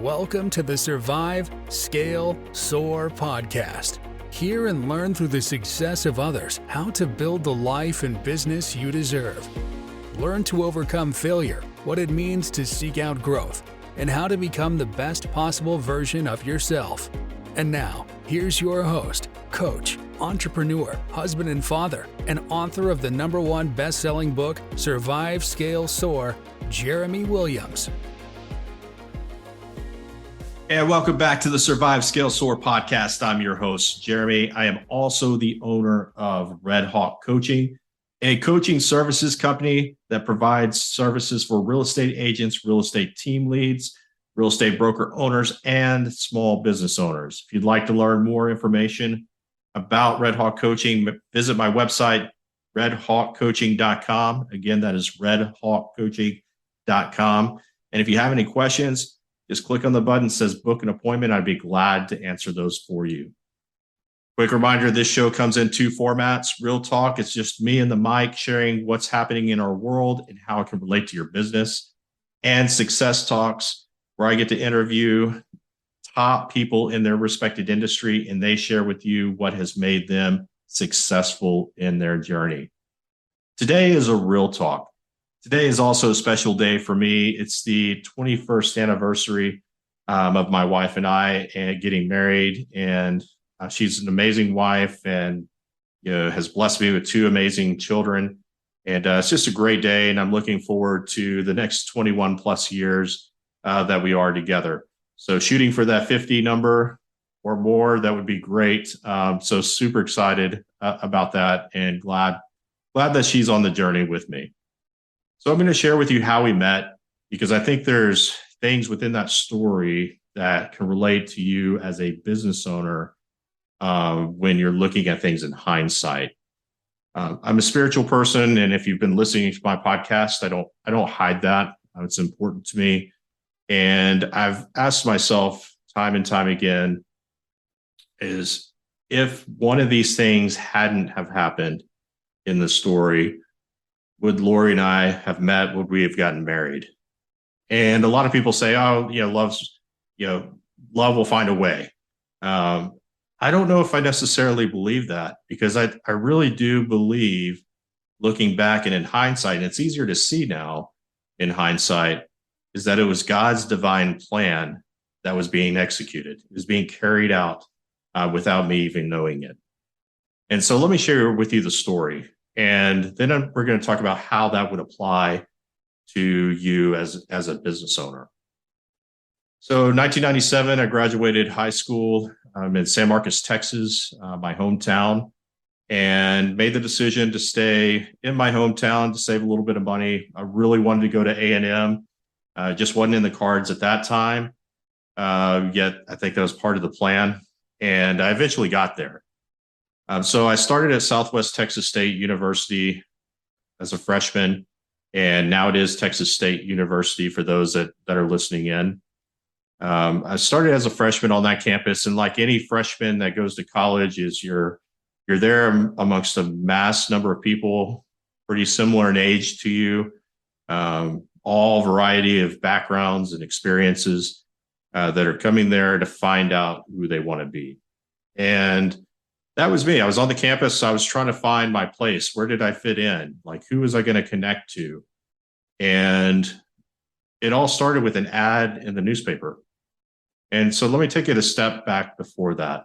Welcome to the Survive, Scale, Soar podcast. Hear and learn through the success of others how to build the life and business you deserve. Learn to overcome failure, what it means to seek out growth, and how to become the best possible version of yourself. And now, here's your host, coach, entrepreneur, husband and father, and author of the #1 best-selling book, Survive, Scale, Soar, Jeremy Williams. And welcome back to the Survive, Scale, Soar podcast. I'm your host, Jeremy. I am also the owner of Red Hawk Coaching, a coaching services company that provides services for real estate agents, real estate team leads, real estate broker owners, and small business owners. If you'd like to learn more information about Red Hawk Coaching, visit my website, redhawkcoaching.com. Again, that is redhawkcoaching.com. And if you have any questions, just click on the button that says book an appointment. I'd be glad to answer those for you. Quick reminder, this show comes in 2 formats. Real talk, it's just me and the mic sharing what's happening in our world and how it can relate to your business. And success talks, where I get to interview top people in their respected industry and they share with you what has made them successful in their journey. Today is a real talk. Today is also a special day for me. It's the 21st anniversary of my wife and I getting married, and she's an amazing wife and has blessed me with 2 amazing children. And it's just a great day, and I'm looking forward to the next 21 plus years that we are together. So shooting for that 50 number or more, that would be great. So super excited about that, and glad that she's on the journey with me. So I'm going to share with you how we met, because I think there's things within that story that can relate to you as a business owner when you're looking at things in hindsight. I'm a spiritual person, and if you've been listening to my podcast, I don't hide that. It's important to me, and I've asked myself time and time again, is if one of these things hadn't have happened in the story, would Laurie and I have met? Would we have gotten married? And a lot of people say, "Oh, love will find a way." I don't know if I necessarily believe that, because I really do believe, looking back and in hindsight, and it's easier to see now in hindsight, is that it was God's divine plan that was being executed. It was being carried out without me even knowing it. And so let me share with you the story. And then we're going to talk about how that would apply to you as a business owner. So 1997, I graduated high school in San Marcos, Texas, my hometown, and made the decision to stay in my hometown to save a little bit of money. I really wanted to go to A&M. Just wasn't in the cards at that time. Yet I think that was part of the plan. And I eventually got there. So I started at Southwest Texas State University as a freshman, and now it is Texas State University for those that are listening in. I started as a freshman on that campus, and like any freshman that goes to college, you're there amongst a mass number of people, pretty similar in age to you, all variety of backgrounds and experiences that are coming there to find out who they want to be. And that was me. I was on the campus. I was trying to find my place. Where did I fit in? Like, who was I going to connect to? And it all started with an ad in the newspaper. And so let me take it a step back before that.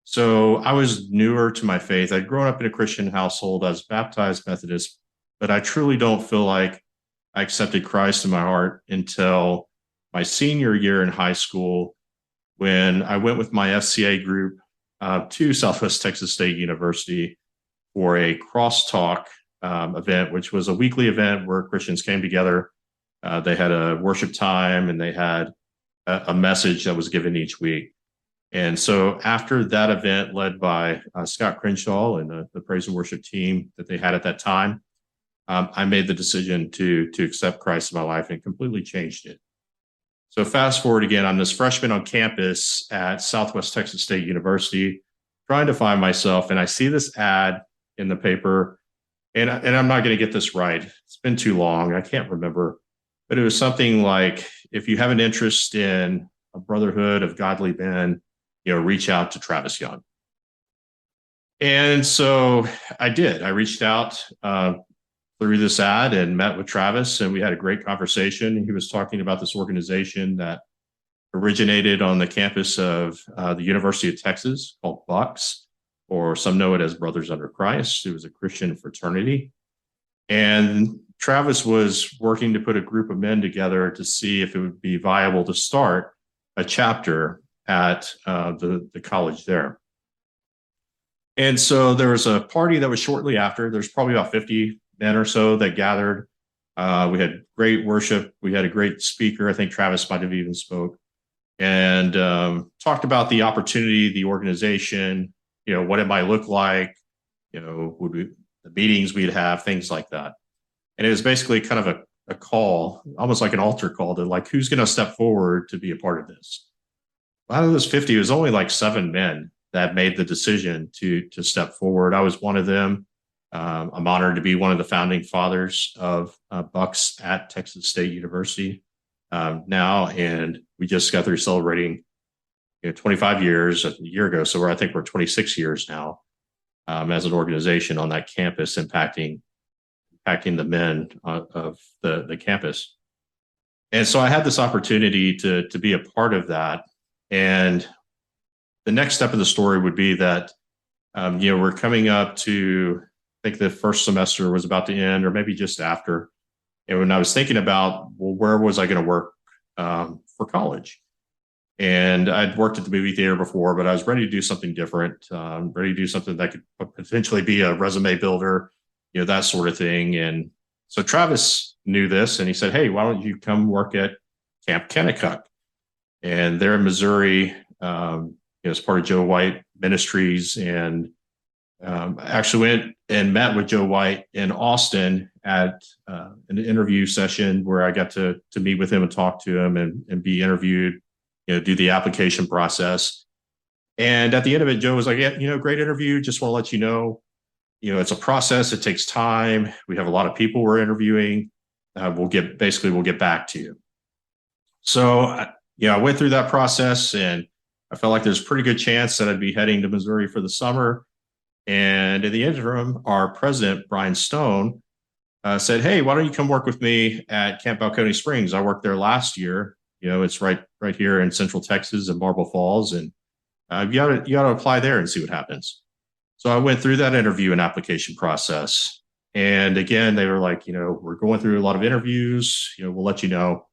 So I was newer to my faith. I'd grown up in a Christian household. I was baptized Methodist, but I truly don't feel like I accepted Christ in my heart until my senior year in high school, when I went with my FCA group to Southwest Texas State University for a crosstalk event, which was a weekly event where Christians came together. They had a worship time, and they had a message that was given each week. And so after that event, led by Scott Crenshaw and the praise and worship team that they had at that time, I made the decision to accept Christ in my life, and completely changed it. So fast forward again, I'm this freshman on campus at Southwest Texas State University, trying to find myself, and I see this ad in the paper, and I'm not going to get this right. It's been too long. I can't remember, but it was something like, if you have an interest in a brotherhood of godly men, reach out to Travis Young. And so I did. I reached out through this ad and met with Travis, and we had a great conversation. He was talking about this organization that originated on the campus of the University of Texas called Bucks, or some know it as Brothers Under Christ. It was a Christian fraternity. And Travis was working to put a group of men together to see if it would be viable to start a chapter at the college there. And so there was a party that was shortly after. There's probably about 50 men or so that gathered. We had great worship. We had a great speaker. I think Travis might have even spoke, and talked about the opportunity, the organization, what it might look like, the meetings we'd have, things like that. And it was basically kind of a call, almost like an altar call to like, who's going to step forward to be a part of this? Out of those 50, it was only like 7 men that made the decision to step forward. I was one of them. I'm honored to be one of the founding fathers of Bucks at Texas State University now, and we just got through celebrating 25 years a year ago. So I think we're 26 years now as an organization on that campus, impacting the men of the campus. And so I had this opportunity to be a part of that. And the next step of the story would be that, we're coming up to, I think the first semester was about to end, or maybe just after. And when I was thinking about, well, where was I going to work for college? And I'd worked at the movie theater before, but I was ready to do something different, ready to do something that could potentially be a resume builder, that sort of thing. And so Travis knew this, and he said, hey, why don't you come work at Camp Kennecott? And they're in Missouri, as part of Joe White Ministries. And actually went and met with Joe White in Austin at an interview session where I got to meet with him and talk to him and be interviewed, do the application process. And at the end of it, Joe was like, yeah, great interview. Just want to let you know, it's a process. It takes time. We have a lot of people we're interviewing. We'll get back to you. So, I went through that process, and I felt like there's a pretty good chance that I'd be heading to Missouri for the summer. And in the interim, our president, Brian Stone, said, hey, why don't you come work with me at Camp Balcony Springs? I worked there last year. It's right here in Central Texas in Marble Falls. And you got to apply there and see what happens. So I went through that interview and application process. And again, they were like, we're going through a lot of interviews. We'll let you know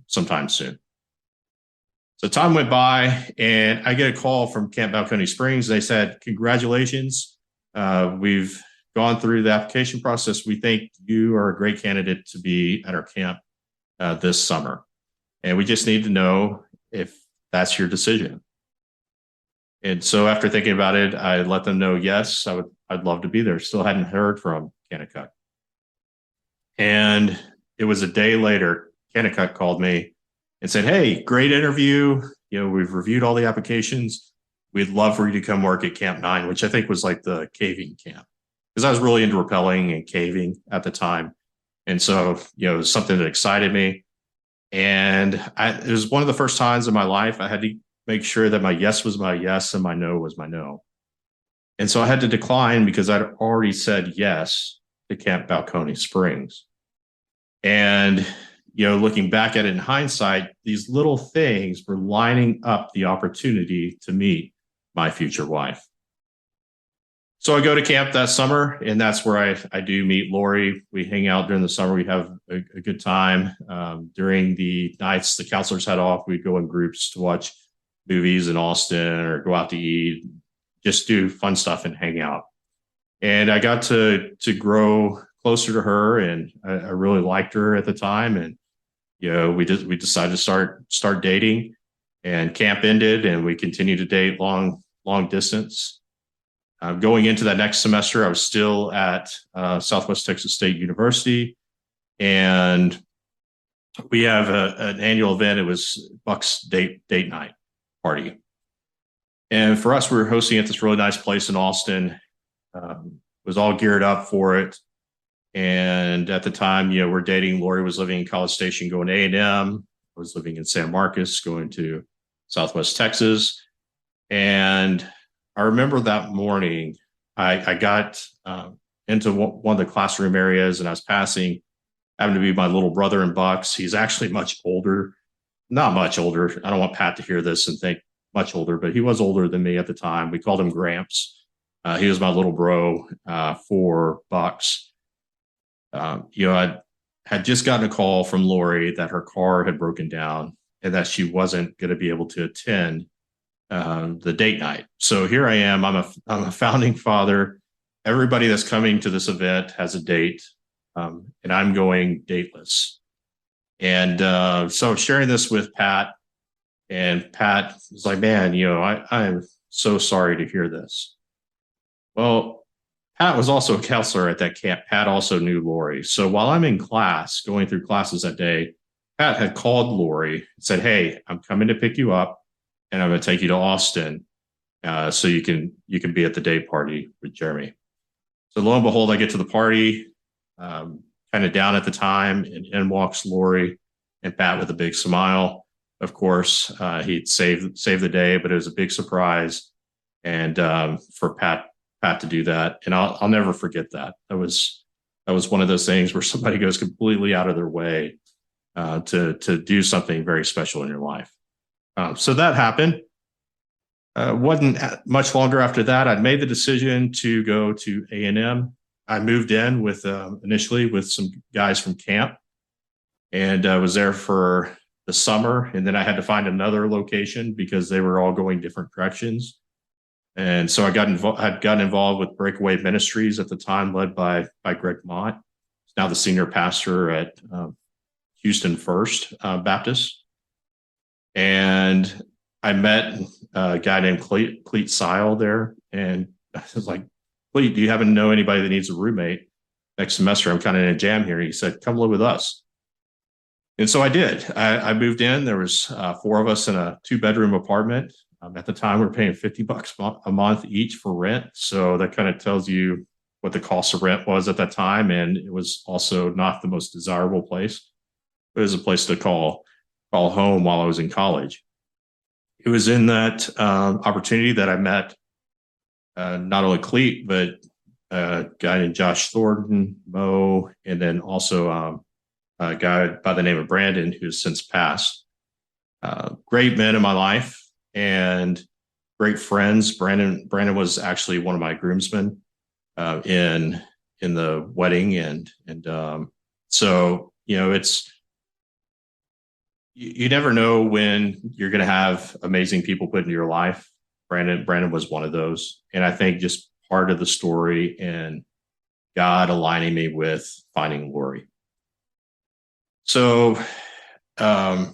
sometime soon. So time went by, and I get a call from Camp Balcony Springs. They said, congratulations. We've gone through the application process. We think you are a great candidate to be at our camp this summer. And we just need to know if that's your decision. And so after thinking about it, I let them know, yes, I'd love to be there. Still hadn't heard from Kennecott. And it was a day later, Kennecott called me and said, hey, great interview. We've reviewed all the applications. We'd love for you to come work at Camp 9, which I think was like the caving camp, because I was really into rappelling and caving at the time. And so, it was something that excited me. And it was one of the first times in my life I had to make sure that my yes was my yes and my no was my no. And so I had to decline because I'd already said yes to Camp Balcony Springs. And looking back at it in hindsight, these little things were lining up the opportunity to meet my future wife. So I go to camp that summer, and that's where I do meet Laurie. We hang out during the summer. We have a good time. During the nights the counselors had off, we'd go in groups to watch movies in Austin or go out to eat, just do fun stuff and hang out. And I got to grow closer to her, and I really liked her at the time. And we decided to start dating, and camp ended, and we continued to date long distance. Going into that next semester, I was still at Southwest Texas State University, and we have an annual event. It was Bucks date night party, and for us, we were hosting at this really nice place in Austin. Was all geared up for it. And at the time, we're dating. Laurie was living in College Station, going to A&M. I was living in San Marcos, going to Southwest Texas. And I remember that morning, I got into one of the classroom areas, and I was passing, happened to be my little brother in Bucks. He's actually much older, not much older. I don't want Pat to hear this and think much older, but he was older than me at the time. We called him Gramps. He was my little bro for Bucks. I had just gotten a call from Laurie that her car had broken down and that she wasn't going to be able to attend the date night. So here I am. I'm a founding father. Everybody that's coming to this event has a date, and I'm going dateless. And so sharing this with Pat, and Pat was like, "Man, I am so sorry to hear this." Well, Pat was also a counselor at that camp. Pat also knew Laurie. So while I'm in class, going through classes that day, Pat had called Laurie and said, "Hey, I'm coming to pick you up, and I'm going to take you to Austin so you can be at the day party with Jeremy." So lo and behold, I get to the party, kind of down at the time, and in walks Laurie and Pat with a big smile. Of course, he'd saved the day, but it was a big surprise, and for Pat to do that, and I'll never forget that. That was one of those things where somebody goes completely out of their way to do something very special in your life. So that happened. Wasn't much longer after that. I'd made the decision to go to A&M. I moved in with initially with some guys from camp, and I was there for the summer. And then I had to find another location because they were all going different directions. And so I'd gotten involved with Breakaway Ministries at the time, led by Greg Mott. He's now the senior pastor at Houston First Baptist. And I met a guy named Cleet Sile there. And I was like, "Cleet, do you happen to know anybody that needs a roommate next semester? I'm kind of in a jam here." He said, "Come live with us." And so I did. I moved in. There was 4 of us in a 2-bedroom apartment. At the time, we were paying $50 a month each for rent. So that kind of tells you what the cost of rent was at that time. And it was also not the most desirable place. It was a place to call home while I was in college. It was in that opportunity that I met not only Cleet, but a guy named Josh Thornton, Mo, and then also a guy by the name of Brandon, who's since passed. Great men in my life and great friends. Brandon was actually one of my groomsmen in the wedding, and so it's. You never know when you're going to have amazing people put into your life. Brandon was one of those. And I think just part of the story and God aligning me with finding Laurie. So the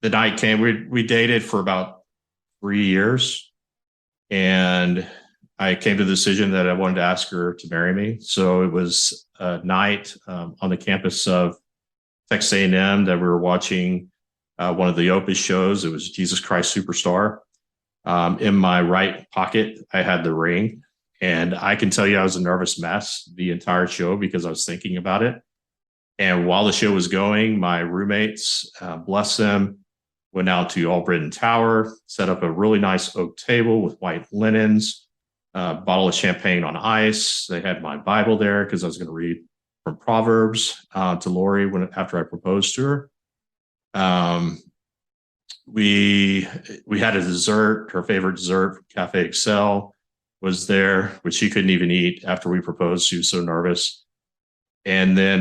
night came, we dated for about 3 years. And I came to the decision that I wanted to ask her to marry me. So it was a night on the campus of Texas A&M that we were watching one of the Opus shows. It was Jesus Christ Superstar. In my right pocket, I had the ring. And I can tell you I was a nervous mess the entire show because I was thinking about it. And while the show was going, my roommates, bless them, went out to Albritton Tower, set up a really nice oak table with white linens, a bottle of champagne on ice. They had my Bible there because I was going to read from Proverbs to Laurie after I proposed to her. We had a dessert. Her favorite dessert, Cafe Excel, was there, which she couldn't even eat after we proposed. She was so nervous. And then,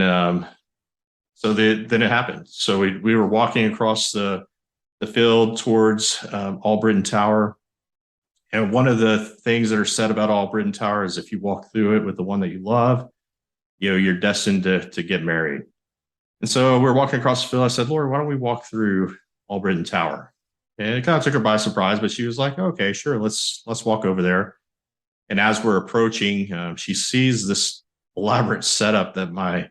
then it happened. So we were walking across the field towards Albritton Tower. And one of the things that are said about Albritton Tower is if you walk through it with the one that you love, you're destined to get married. And so we were walking across the field. I said, "Laurie, why don't we walk through Albritton Tower?" And it kind of took her by surprise, but she was like, "Okay, sure, let's walk over there." And as we're approaching, she sees this elaborate setup that my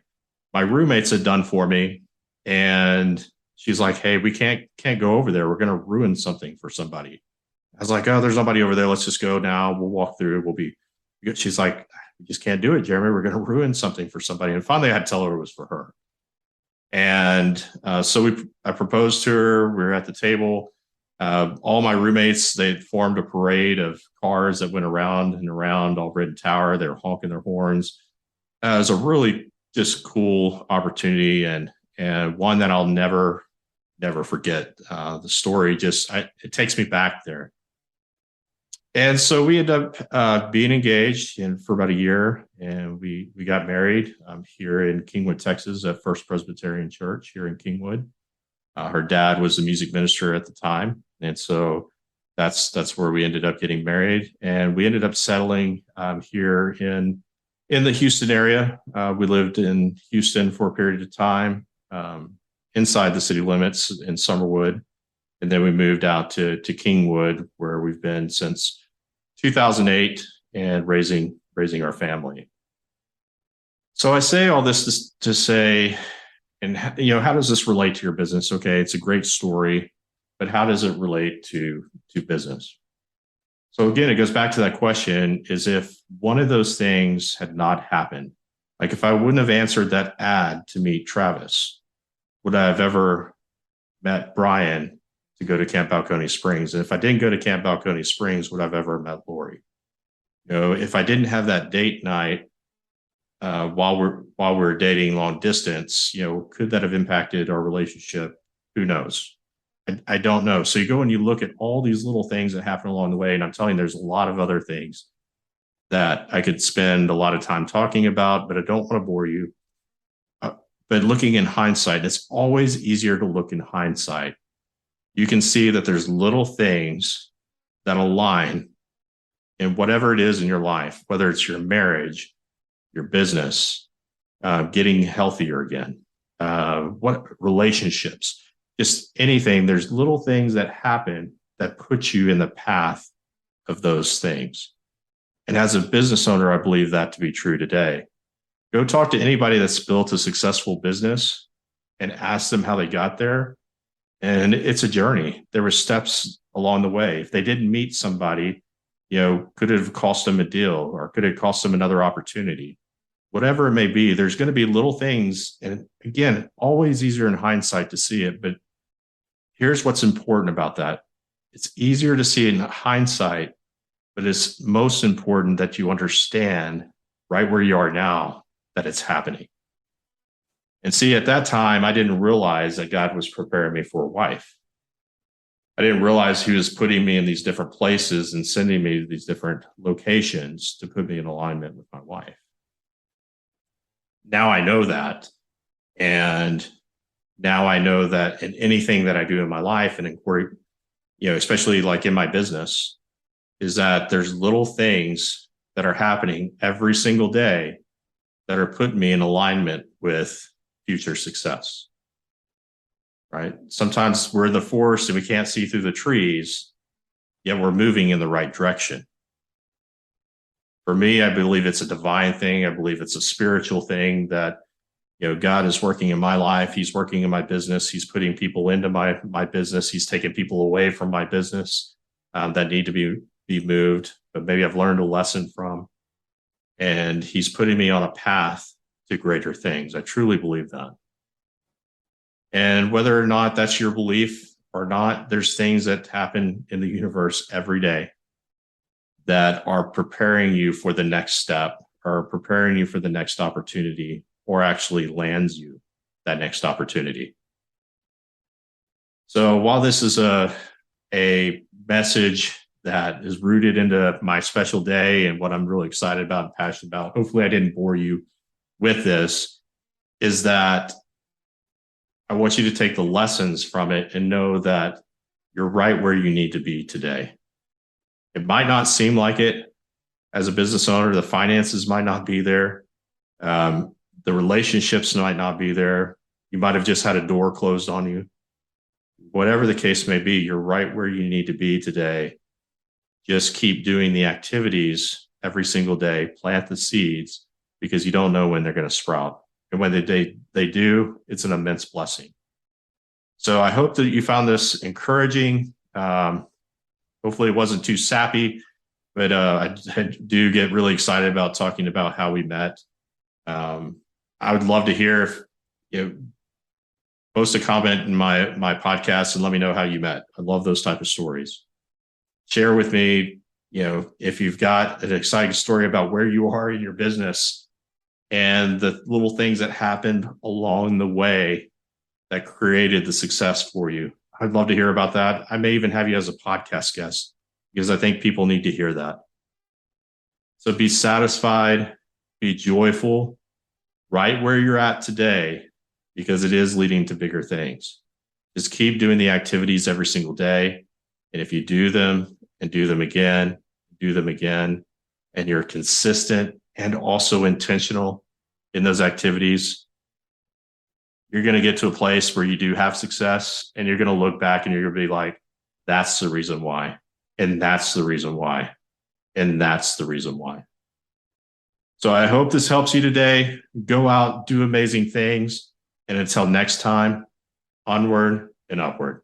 roommates had done for me, and she's like, "Hey, we can't go over there. We're going to ruin something for somebody." I was like, "Oh, there's nobody over there. Let's just go now. We'll walk through. We'll be good." She's like, "We just can't do it, Jeremy. We're going to ruin something for somebody." And finally, I had to tell her it was for her. And so I proposed to her. We were at the table. All my roommates, they formed a parade of cars that went around and around all red tower. They were honking their horns. It was a really just cool opportunity, and one that I'll never forget. The story it takes me back there. And so we ended up being engaged for about a year, and we got married here in Kingwood, Texas, at First Presbyterian Church here in Kingwood. Her dad was the music minister at the time, and so that's where we ended up getting married. And we ended up settling here in the Houston area. We lived in Houston for a period of time, inside the city limits in Summerwood. And then we moved out to Kingwood, where we've been since 2008 and raising our family. So I say all this to say, and how does this relate to your business? Okay, it's a great story, but how does it relate to business? So again, it goes back to that question: is if one of those things had not happened, like if I wouldn't have answered that ad to meet Travis, would I have ever met Brian to go to Camp Balcony Springs? And if I didn't go to Camp Balcony Springs, would I have ever met Laurie? If I didn't have that date night while we're dating long distance, could that have impacted our relationship? Who knows? I don't know. So you go and you look at all these little things that happen along the way, and I'm telling you, there's a lot of other things that I could spend a lot of time talking about, but I don't want to bore you. But looking in hindsight, it's always easier to look in hindsight. You can see that there's little things that align in whatever it is in your life, whether it's your marriage, your business, getting healthier again, what relationships, just anything. There's little things that happen that put you in the path of those things. And as a business owner, I believe that to be true today. Go talk to anybody that's built a successful business and ask them how they got there. And it's a journey. There were steps along the way. If they didn't meet somebody, could it have cost them a deal, or could it cost them another opportunity? Whatever it may be, there's going to be little things. And again, always easier in hindsight to see it. But here's what's important about that. It's easier to see it in hindsight, but it's most important that you understand right where you are now that it's happening. And see, at that time, I didn't realize that God was preparing me for a wife. I didn't realize he was putting me in these different places and sending me to these different locations to put me in alignment with my wife. Now I know that. And now I know that in anything that I do in my life and inquiry, especially like in my business, is that there's little things that are happening every single day that are putting me in alignment with future success. Right? Sometimes we're in the forest and we can't see through the trees, yet we're moving in the right direction. For me, I believe it's a divine thing. I believe it's a spiritual thing that, God is working in my life. He's working in my business. He's putting people into my business. He's taking people away from my business that need to be moved, but maybe I've learned a lesson from. And he's putting me on a path to greater things. I truly believe that. And whether or not that's your belief or not, there's things that happen in the universe every day that are preparing you for the next step, or preparing you for the next opportunity, or actually lands you that next opportunity. So while this is a message that is rooted into my special day and what I'm really excited about and passionate about, hopefully I didn't bore you with this, is that I want you to take the lessons from it and know that you're right where you need to be today. It might not seem like it as a business owner. The finances might not be there. The relationships might not be there. You might have just had a door closed on you. Whatever the case may be, you're right where you need to be today. Just keep doing the activities every single day. Plant the seeds, because you don't know when they're going to sprout. And when they do, it's an immense blessing. So I hope that you found this encouraging. Hopefully it wasn't too sappy, but I do get really excited about talking about how we met. I would love to hear if Post a comment in my podcast and let me know how you met. I love those type of stories. Share with me, if you've got an exciting story about where you are in your business and the little things that happened along the way that created the success for you. I'd love to hear about that. I may even have you as a podcast guest because I think people need to hear that. So be satisfied, be joyful right where you're at today, because it is leading to bigger things. Just keep doing the activities every single day. And if you do them and do them again, and you're consistent and also intentional in those activities, you're going to get to a place where you do have success, and you're going to look back and you're going to be like, that's the reason why. And that's the reason why. And that's the reason why. So I hope this helps you today. Go out, do amazing things. And until next time, onward and upward.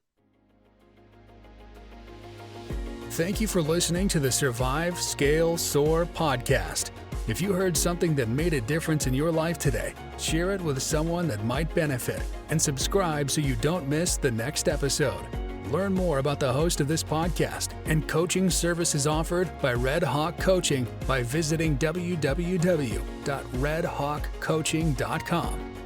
Thank you for listening to the Survive, Scale, Soar podcast. If you heard something that made a difference in your life today, share it with someone that might benefit, and subscribe so you don't miss the next episode. Learn more about the host of this podcast and coaching services offered by Red Hawk Coaching by visiting www.redhawkcoaching.com.